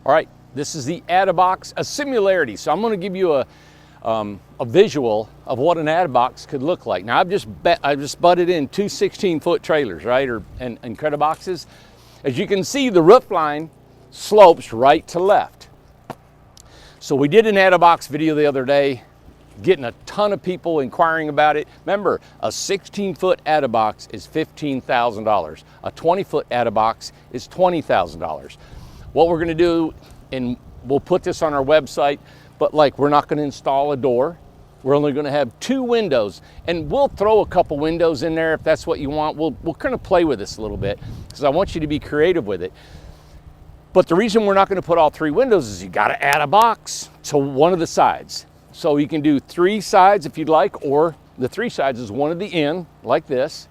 All right, this is the Add-A-Box, a similarity. So I'm going to give you a visual of what an Add-A-Box could look like. Now I just butted in two 16-foot trailers, right, and Incrediboxes. As you can see, the roof line slopes right to left. So we did an Add-A-Box video the other day, getting a ton of people inquiring about it. Remember, a 16-foot Add-A-Box is $15,000. A 20-foot Add-A-Box is $20,000. What we're gonna do, and we'll put this on our website, but like we're not gonna install a door. We're only gonna have two windows, and we'll throw a couple windows in there if that's what you want. We'll kind of play with this a little bit because I want you to be creative with it. But the reason we're not gonna put all three windows is you gotta add a box to one of the sides. So you can do three sides if you'd like, or the three sides is one at the end, like this.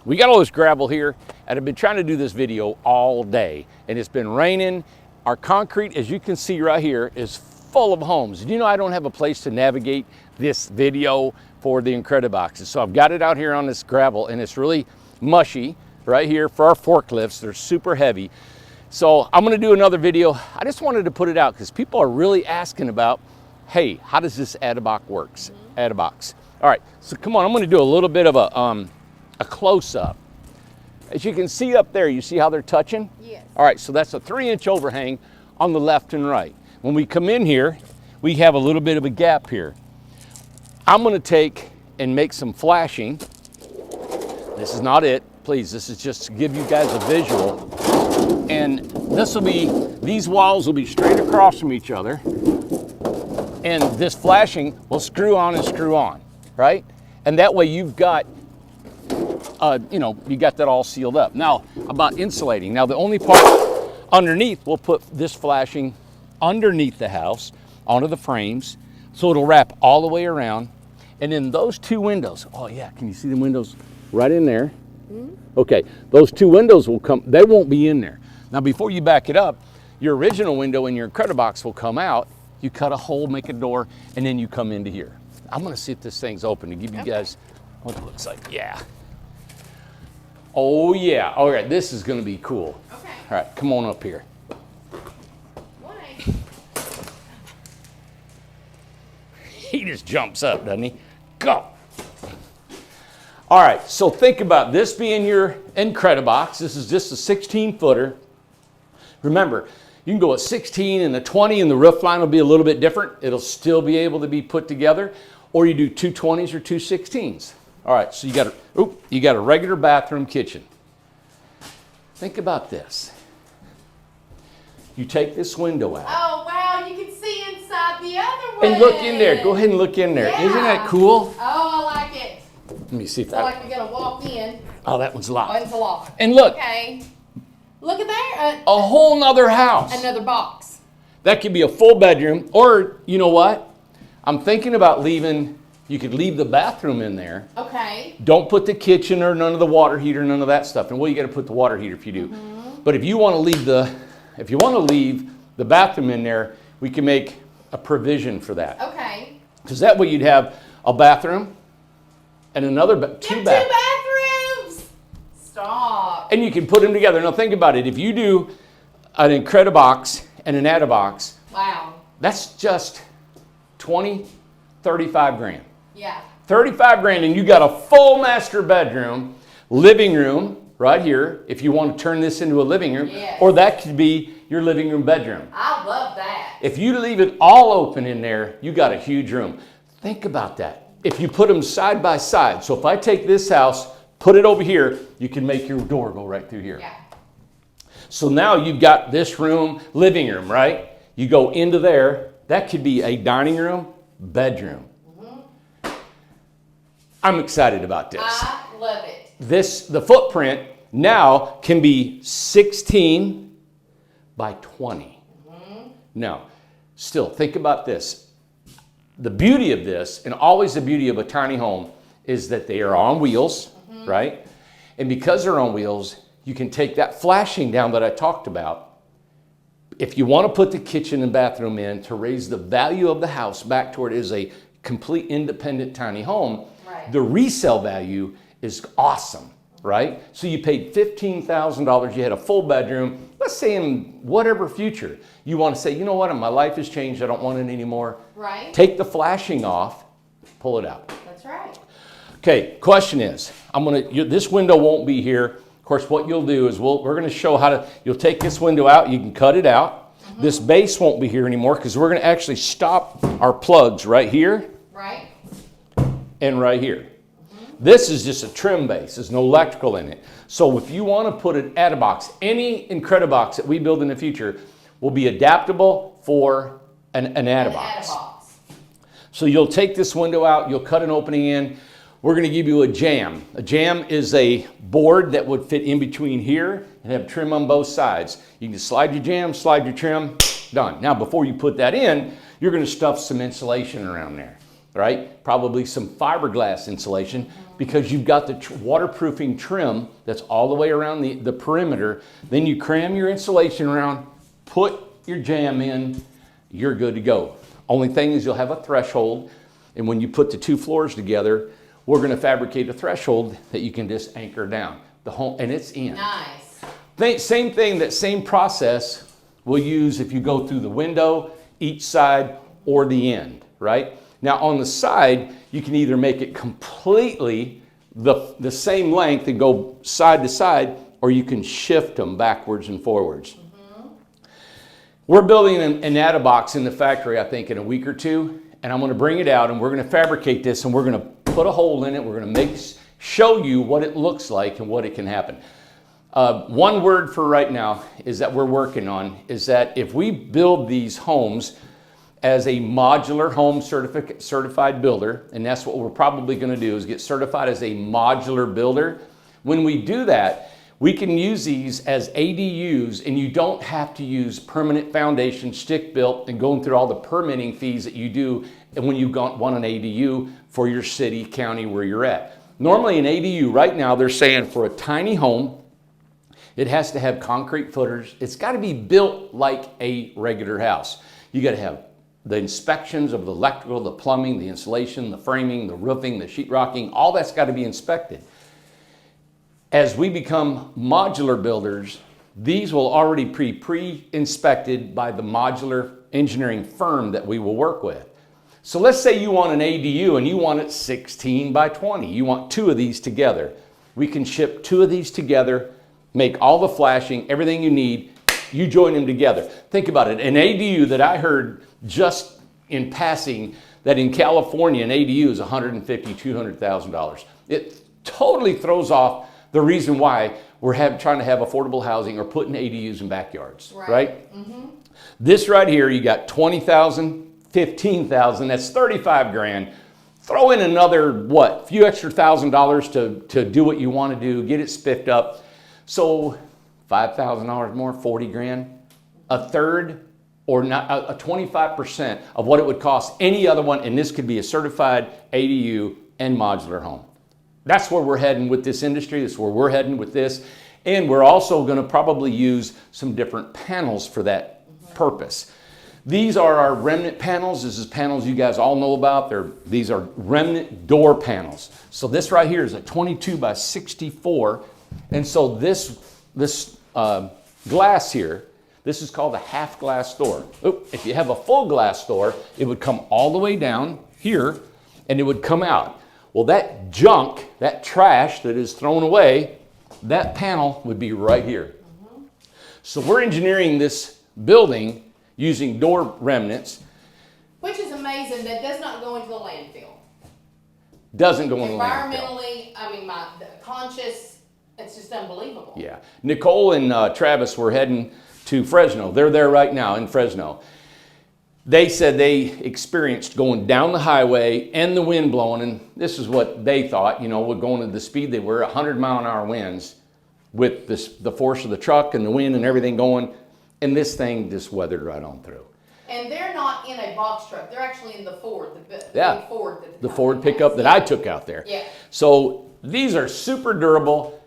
We got all this gravel here, and I've been trying to do this video all day, and it's been raining. Our concrete, as you can see right here, is full of homes. You know, I don't have a place to navigate this video for the Incrediboxes. So I've got it out here on this gravel, and it's really mushy right here for our forklifts. They're super heavy. So I'm gonna do another video. I just wanted to put it out because people are really asking about, hey, how does this Add-A-Box works? Add-A-Box. All right, so come on, I'm gonna do a little bit of a close-up. As you can see up there, you see how they're touching? Yes. All right, so that's a 3-inch overhang on the left and right. When we come in here, we have a little bit of a gap here. I'm gonna take and make some flashing. This is not it, please. This is just to give you guys a visual. And these walls will be straight across from each other. And this flashing will screw on and screw on, right? And that way you've got, you got that all sealed up. Now, about insulating. Now, the only part underneath, we'll put this flashing underneath the house, onto the frames, so it'll wrap all the way around. And then those two windows, oh yeah, can you see the windows right in there? Okay, those two windows will come, they won't be in there. Now, before you back it up, your original window in your Incredibox will come out, you cut a hole, make a door, and then you come into here. I'm gonna see if this thing's open to give you guys what it looks like. Yeah. Oh yeah, all right, this is gonna be cool. Okay. All right, come on up here. Why? He just jumps up, doesn't he? Go. All right, so think about this being your Incredibox. This is just a 16-footer. Remember, you can go at 16 and a 20 and the roof line will be a little bit different. It'll still be able to be put together, or you do two 20s or two 16s. All right, so you got a regular bathroom kitchen. Think about this. You take this window out. Oh, wow, you can see inside the other one. And look in there. Go ahead and look in there. Yeah. Isn't that cool? Oh, I like it. Let me see if So like you're gonna walk in. Oh, that one's locked. One's a lock. And look. Okay. Look at there. A whole nother house. Another box. That could be a full bedroom, or you know what? I'm thinking about you could leave the bathroom in there. Okay. Don't put the kitchen or none of the water heater, none of that stuff. And well, you gotta put the water heater if you do. But if you wanna leave the bathroom in there, we can make a provision for that. Okay. Because that way you'd have a bathroom and another two bathrooms. Stop. And you can put them together. Now think about it. If you do an Incredibox and an Add-A-Box, Wow. that's just 20, 35 grand. Yeah. 35 grand, and you got a full master bedroom, living room right here, if you want to turn this into a living room, Yes. or that could be your living room bedroom. I love that. If you leave it all open in there, you got a huge room. Think about that. If you put them side by side, so if I take this house, put it over here, you can make your door go right through here. Yeah. So now you've got this room, living room, right? You go into there, that could be a dining room, bedroom. I'm excited about this. I love it. The footprint now can be 16 by 20. Now, still think about this. The beauty of this, and always the beauty of a tiny home, is that they are on wheels, right? And because they're on wheels, you can take that flashing down that I talked about. If you want to put the kitchen and bathroom in to raise the value of the house back toward it is a complete independent tiny home, Right. the resale value is awesome, right? So you paid $15,000, you had a full bedroom, let's say in whatever future, you want to say, you know what, my life has changed, I don't want it anymore. Right. Take the flashing off, pull it out. That's right. Okay, question is, this window won't be here. Of course, what you'll do is we're going to show how to, you'll take this window out, you can cut it out. This base won't be here anymore because we're going to actually stop our plugs right here Right. and right here. This is just a trim base. There's no electrical in it. So if you want to put an Attabox, any Incredibox that we build in the future will be adaptable for an Attabox. So you'll take this window out, you'll cut an opening in. We're going to give you a jamb. A jamb is a board that would fit in between here and have trim on both sides. You can just slide your jamb, slide your trim, done. Now before you put that in, you're going to stuff some insulation around there, right? Probably some fiberglass insulation because you've got the waterproofing trim that's all the way around the perimeter. Then you cram your insulation around, put your jamb in, you're good to go. Only thing is you'll have a threshold, and when you put the two floors together, we're going to fabricate a threshold that you can just anchor down the home, and it's in. Nice. Same thing, that same process we'll use if you go through the window, each side, or the end, right? Now on the side, you can either make it completely the same length and go side to side, or you can shift them backwards and forwards. We're building an Attabox in the factory, I think, in a week or two, and I'm going to bring it out and we're going to fabricate this and we're going to put a hole in it. We're going to show you what it looks like and what it can happen. One word for right now is that we're working on is that if we build these homes as a modular home certified builder, and that's what we're probably going to do is get certified as a modular builder. When we do that, we can use these as ADUs, and you don't have to use permanent foundation, stick built, and going through all the permitting fees that you do when you want an ADU for your city, county, where you're at. Normally an ADU right now, they're saying for a tiny home, it has to have concrete footers. It's got to be built like a regular house. You got to have the inspections of the electrical, the plumbing, the insulation, the framing, the roofing, the sheetrocking, all that's got to be inspected. As we become modular builders, these will already be pre-inspected by the modular engineering firm that we will work with. So let's say you want an ADU and you want it 16 by 20. You want two of these together. We can ship two of these together, make all the flashing, everything you need. You join them together. Think about it. An ADU that I heard just in passing that in California, an ADU is $150,000, $200,000. It totally throws off the reason why we're trying to have affordable housing or putting ADUs in backyards, right? This right here, you got 20,000, 15,000, that's 35 grand. Throw in another, what, few extra $1,000 to do what you want to do, get it spiffed up. So $5,000 more, 40 grand, a third or not, a 25% of what it would cost any other one, and this could be a certified ADU and modular home. That's where we're heading with this industry. That's where we're heading with this. And we're also going to probably use some different panels for that purpose. These are our remnant panels. This is panels you guys all know about. These are remnant door panels. So this right here is a 22 by 64. And so this glass here, this is called a half glass door. If you have a full glass door, it would come all the way down here and it would come out. Well, that junk, that trash that is thrown away, that panel would be right here. So we're engineering this building using door remnants. Which is amazing. That does not go into the landfill. Doesn't go in the landfill. Environmentally, I mean, the conscious, it's just unbelievable. Yeah. Nicole and Travis were heading to Fresno. They're there right now in Fresno. They said they experienced going down the highway and the wind blowing, and this is what they thought, you know, with going at the speed they were, 100-mile-an-hour winds with the force of the truck and the wind and everything going, and this thing just weathered right on through. And they're not in a box truck. They're actually in the Ford. Yeah, Ford the Ford pickup that I took out there. Yeah. So these are super durable.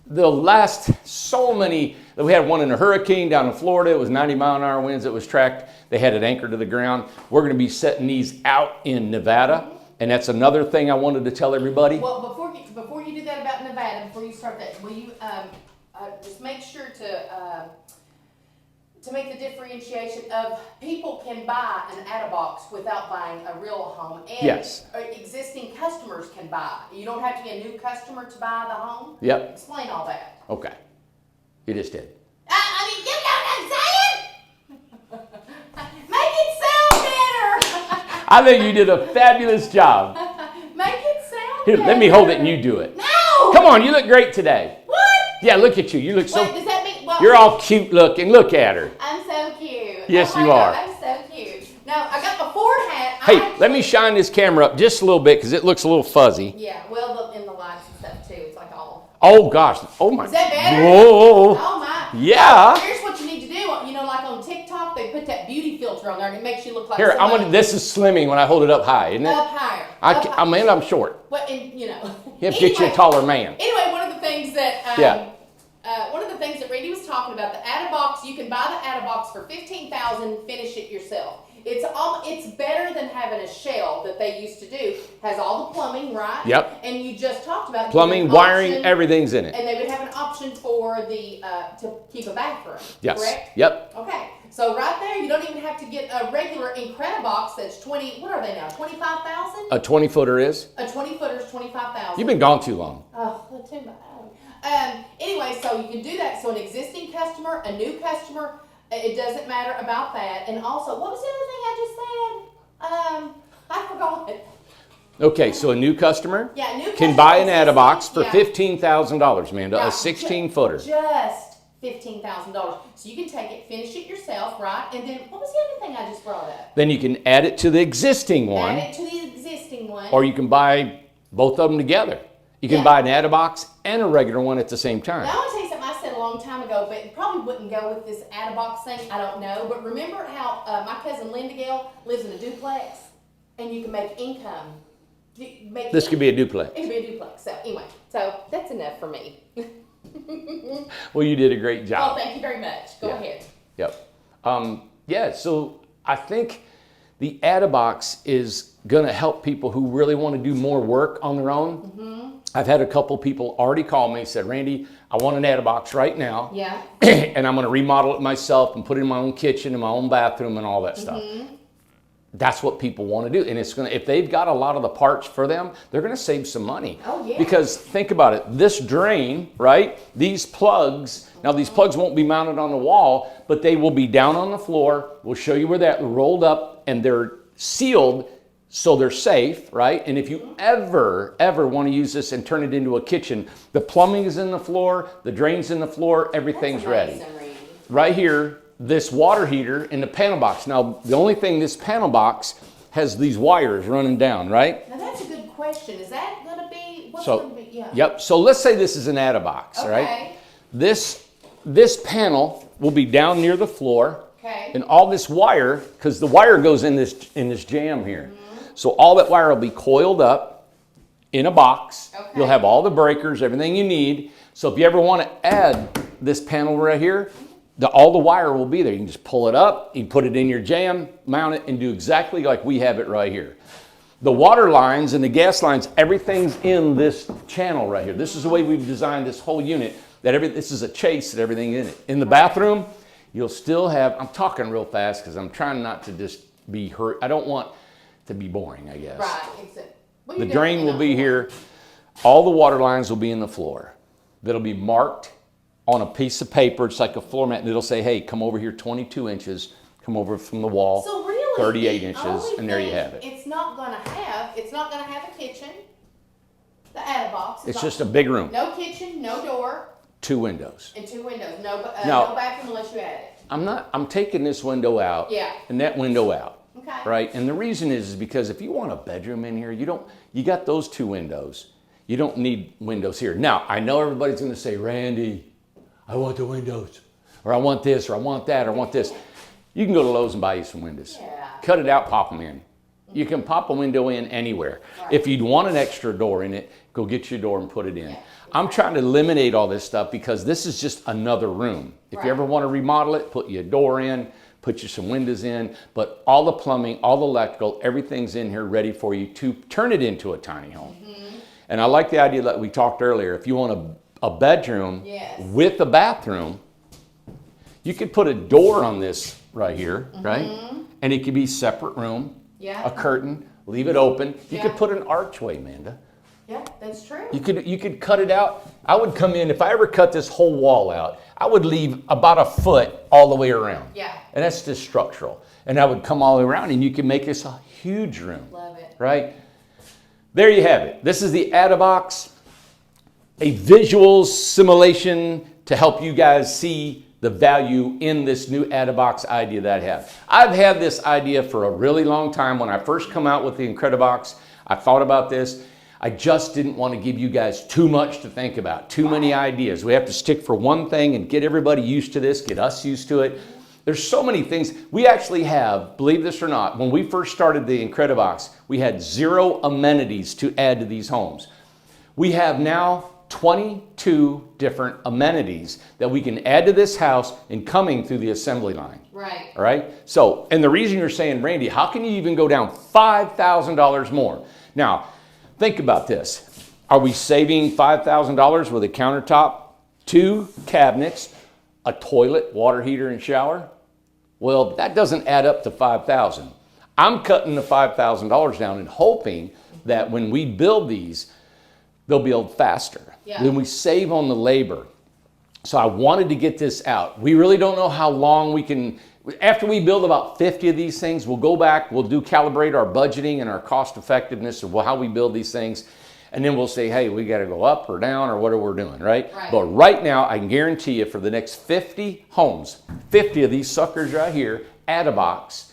They'll last so many. We had one in a hurricane down in Florida. It was 90-mile-an-hour winds. It was tracked. They had it anchored to the ground. We're going to be setting these out in Nevada. And that's another thing I wanted to tell everybody. Well, before you do that about Nevada, before you start that, will you just make sure to to make the differentiation of people can buy an Attabox without buying a real home, and Yes. Existing customers can buy. You don't have to be a new customer to buy the home. Yep. Explain all that. Okay. You just did. I mean, you know what I'm saying? Make it sound better. I think you did a fabulous job. Make it sound Here, better. let me hold it and you do it. No. Come on, you look great today. What? Yeah, look at you. You look so. What does that mean? Well, You're all cute looking. Look at her. I'm so cute. Yes, Oh my you are. God, I'm so cute. Now I got my Ford hat. Hey, let me shine this camera up just a little bit because it looks a little fuzzy. Yeah, well, in the lights and stuff too. It's like all. Oh gosh. Oh my. Is that better? Whoa. Oh my. Yeah. Here's what you need to do. You know, like on TikTok, they put that beauty filter on there, and it makes you look like. Here, I'm somebody gonna. This is slimming when I hold it up high, isn't it? up higher. I mean, I'm short. Well, and you know. You have to get you a taller man. Anyway, one of the things that one of the things that Randy was talking about, the Attabox, you can buy the Attabox for $15,000, finish it yourself. It's better than having a shell that they used to do. Has all the plumbing, right? Yep. And you just talked about Plumbing, an wiring, option, everything's in it. and they would have an option for the to keep a bathroom. Yes. Correct? Yep. Okay. So right there, you don't even have to get a regular Incredibox that's 20. What are they now? 25,000. A 20-footer is. A 20-footer is 25,000. You've been gone too long. Oh, too bad. Anyway, so you can do that. So an existing customer, a new customer, it doesn't matter about that. And also, what was the other thing I just said? I forgot it. Okay, so a new customer Yeah, new can buy an customer, Attabox for existing- $15,000, Amanda. Yeah, A 16-footer. Just $15,000. So you can take it, finish it yourself, right? And then, what was the other thing I just brought up? Then you can add it to the existing one, Add it to the existing one. or you can buy both of them together. You can Yeah. buy an Attabox and a regular one at the same time. Now, I want to tell you something I said a long time ago, but it probably wouldn't go with this Attabox thing. I don't know. But remember how my cousin Linda Gale lives in a duplex, and you can make income. This could be a duplex. It could be a duplex. So anyway, so that's enough for me. Well, you did a great Oh, job. thank you very much. Go Yeah. ahead. Yep. Yeah, so I think the Attabox is going to help people who really want to do more work on their own. Mm-hmm. I've had a couple people already call me and said, Randy, I want an Attabox right now. Yeah. And I'm going to remodel it myself and put it in my own kitchen and my own bathroom and all that stuff. Mm-hmm. That's what people want to do. And it's going to, if they've got a lot of the parts for them, they're going to save some money. Oh, yeah. Because think about it, this drain, right? These plugs, now these plugs won't be mounted on the wall, but they will be down on the floor. We'll show you where that rolled up, and they're sealed so they're safe, right? And if you ever want to use this and turn it into a kitchen, the plumbing is in the floor, the drain's in the floor, everything's That's ready. amazing, Randy. Right here, this water heater in the panel box. Now, the only thing, this panel box has these wires running down, right? Now that's a good question. Is that going to be, what's So, going to be, yeah. yep. So let's say this is an Attabox, right? Okay. This panel will be down near the floor, Okay. and all this wire, because the wire goes in this jam here. So all that wire will be coiled up in a box. Okay. You'll have all the breakers, everything you need. So if you ever want to add this panel right here, all the wire will be there. You can just pull it up, you put it in your jam, mount it, and do exactly like we have it right here. The water lines and the gas lines, everything's in this channel right here. This is the way we've designed this whole unit, this is a chase and everything in it. In the bathroom, you'll still have, I'm talking real fast because I'm trying not to just be hurt. I don't want to be boring, I guess. Right. Exactly. Well, The you're drain definitely will be not here. All the water lines will be in the floor. That'll be marked on a piece of paper. It's like a floor mat, and it'll say, hey, come over here 22 inches, come over from the wall, So really, 38 the inches, only and there you thing have it. It's not gonna have a kitchen. The Attabox. It's just a big room, no kitchen, no door, 2 windows. and 2 windows. No, No. no bathroom unless you add it. I'm taking this window out Yeah. and that window out. Okay. Right? And the reason is because if you want a bedroom in here, you got those 2 windows. You don't need windows here. Now, I know everybody's going to say, Randy, I want the windows, or I want this, or I want that, or I want this. You can go to Lowe's and buy you some windows. Yeah. Cut it out, pop them in. You can pop a window in anywhere. Right. If you'd want an extra door in it, go get your door and put it in. Yeah. I'm trying to eliminate all this stuff because this is just another room. If Right. you ever want to remodel it, put you a door in, put you some windows in, but all the plumbing, all the electrical, everything's in here ready for you to turn it into a tiny home. Mm-hmm. And I like the idea that we talked earlier. If you want a bedroom Yes. with a bathroom, You could put a door on this right here, right? And it could be separate room, Yeah. a curtain, leave it open. You could Yeah. put an archway, Amanda. Yeah, that's true. You could cut it out. I would come in, if I ever cut this whole wall out, I would leave about a foot all the way around. Yeah. And that's just structural. And I would come all the way around and you can make this a huge room. Love it. Right? There you have it. This is the Attabox, a visual simulation to help you guys see the value in this new Attabox idea that I have. I've had this idea for a really long time. When I first come out with the Incredibox, I thought about this. I just didn't want to give you guys too much to think about, too many ideas. We have to stick for one thing and get everybody used to this, get us used to it. There's so many things. We actually have, believe this or not, when we first started the Incredibox, we had 0 amenities to add to these homes. We have now 22 different amenities that we can add to this house and coming through the assembly line. Right. All right? So, and the reason you're saying, Randy, how can you even go down $5,000 more? Now, think about this. Are we saving $5,000 with a countertop, 2 cabinets, a toilet, water heater, and shower? Well, that doesn't add up to $5,000. I'm cutting the $5,000 down and hoping that when we build these, they'll build faster. Yeah. Then we save on the labor. So I wanted to get this out. We really don't know how long we can, after we build about 50 of these things, we'll go back, we'll calibrate our budgeting and our cost effectiveness of how we build these things. And then we'll say, hey, we got to go up or down or whatever we're doing, right? But right now, I can guarantee you for the next 50 homes, 50 of these suckers right here, Attabox,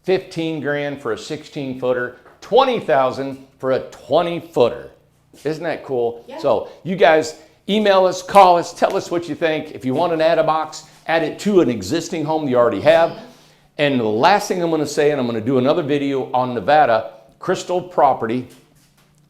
15 grand for a 16 footer, 20,000 for a 20 footer. Isn't that cool? Yeah. So you guys email us, call us, tell us what you think. If you want an Attabox, add it to an existing home you already have. And the last thing I'm going to say, and I'm going to do another video on Nevada, Crystal Property.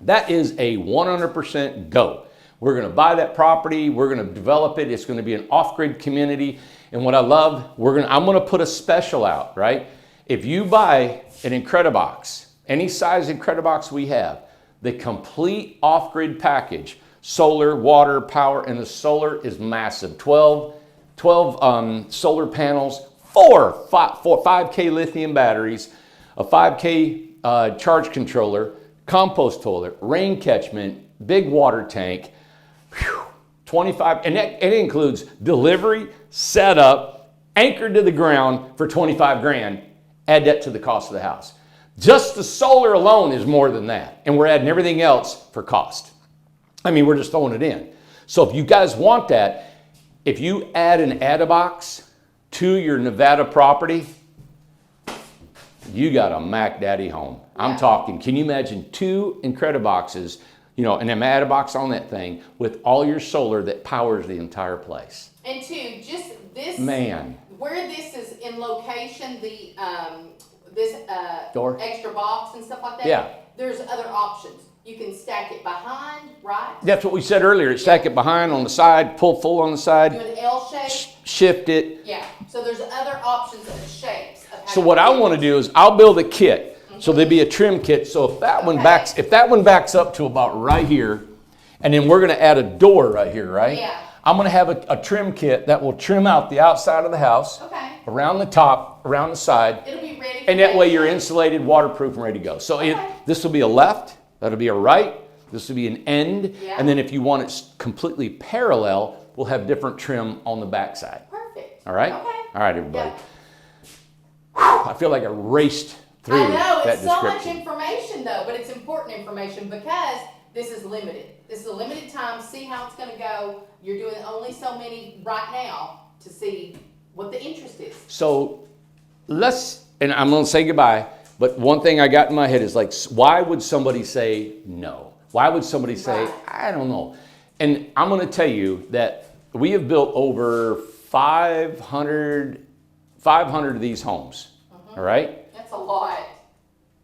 That is a 100% go. We're going to buy that property. We're going to develop it. It's going to be an off-grid community. And what I love, I'm going to put a special out, right? If you buy an Incredibox, any size Incredibox we have, the complete off-grid package, solar, water, power, and the solar is massive. 12 solar panels, 5K lithium batteries, a 5K charge controller, compost toilet, rain catchment, big water tank, 25, and it includes delivery, setup, anchored to the ground for 25 grand. Add that to the cost of the house. Just the solar alone is more than that. And we're adding everything else for cost. I mean, we're just throwing it in. So if you guys want that, if you add an Attabox to your Nevada property, you got a Mac Daddy home. I'm talking, can you imagine 2 Incrediboxes, and an Attabox on that thing with all your solar that powers the entire place? And 2, just this, man, where this is in location, the this door, extra box and stuff like that. Yeah. There's other options. You can stack it behind, right? That's what we said earlier. Stack it behind on the side, pull full on the side. Do an L shape. Shift it. Yeah. So there's other options of shapes. Of how So you what I do want to it. do is I'll build a kit. So there'd be a trim kit. So if that one backs up to about right here, and then we're going to add a door right here, right? Yeah. I'm going to have a trim kit that will trim out the outside of the house, Okay. around the top, around the side, It'll be ready. For and that way next you're time. insulated, waterproof, and ready to go. So Okay. this will be a left, that'll be a right, this will be an end, Yeah. and then if you want it completely parallel, we'll have different trim on the back side. Perfect. All right? Okay. All right, everybody. Yeah. Whew, I feel like I raced through I know, that it's so much description. information though, but it's important information because this is limited. This is a limited time. See how it's going to go. You're doing only so many right now to see what the interest is. So and I'm going to say goodbye, but one thing I got in my head is like, why would somebody say no? Why would somebody say, Right. I don't know? And I'm going to tell you that we have built over 500 of these homes, all right? That's a lot.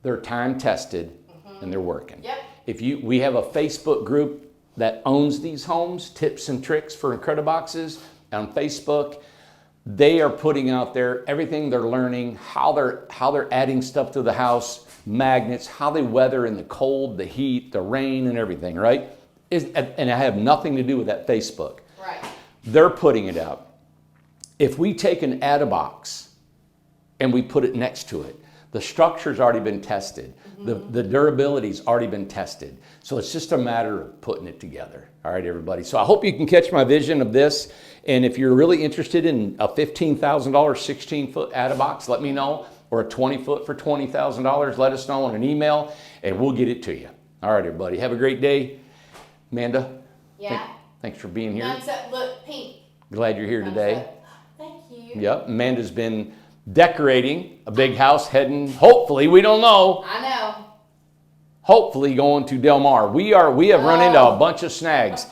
They're time tested and they're working. Yep. We have a Facebook group that owns these homes, Tips and Tricks for Incrediboxes on Facebook. They are putting out there everything they're learning, how they're adding stuff to the house, magnets, how they weather in the cold, the heat, the rain, and everything, right? And I have nothing to do with that Facebook. Right. They're putting it out. if we take an Attabox and we put it next to it, the structure's already been tested. The durability's already been tested. So it's just a matter of putting it together. All right, everybody. So I hope you can catch my vision of this. And if you're really interested in a $15,000 16-foot Attabox, let me know. Or a 20-foot for $20,000, let us know on an email, and we'll get it to you. All right, everybody. Have a great day. Amanda? Yeah? Thanks for being here. Thumbs up, look, pink. Glad you're here Thumbs today. up. Thank you. Yep, Amanda's been decorating a big house, heading, hopefully, we don't know, I know. hopefully going to Del Mar. We have run into a bunch of snags.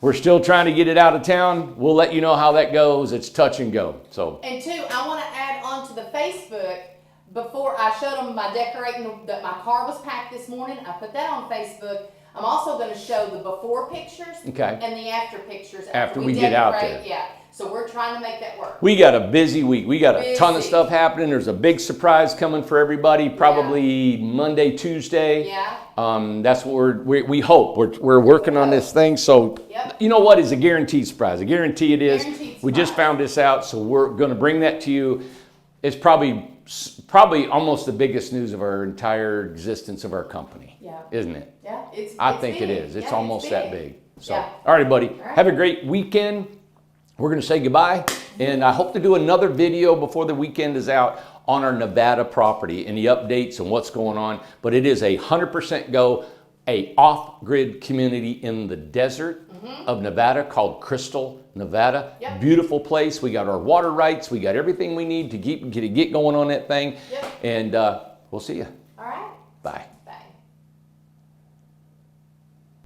We're still trying to get it out of town. We'll let you know how that goes. It's touch and go. So. And two, I want to add on to the Facebook, before I showed them my decorating, that my car was packed this morning, I put that on Facebook. I'm also going to show the before pictures Okay. and the after pictures After we get out decorate. there. Yeah, so we're trying to make that work. We got a busy week. We got a ton of Busy. stuff happening. There's a big surprise coming for everybody, probably Monday, Tuesday. Yeah. That's what we hope. We're working on this thing. So, Yep. you know what is a guaranteed surprise? I guarantee it is. Guaranteed We just surprise. found this out, so we're going to bring that to you. It's probably almost the biggest news of our entire existence of our company. Yeah. Isn't it? Yeah, I it's think big. it is. It's Yeah, almost that big. So, Yeah. all right, buddy. right. Have a great weekend. We're going to say goodbye, and I hope to do another video before the weekend is out on our Nevada property and the updates and what's going on. But it is a 100% go, a off-grid community in the desert of Nevada called Crystal, Nevada. Yep. Beautiful place. We got our water rights. We got everything we need to get going on that thing. Yep. And we'll see you.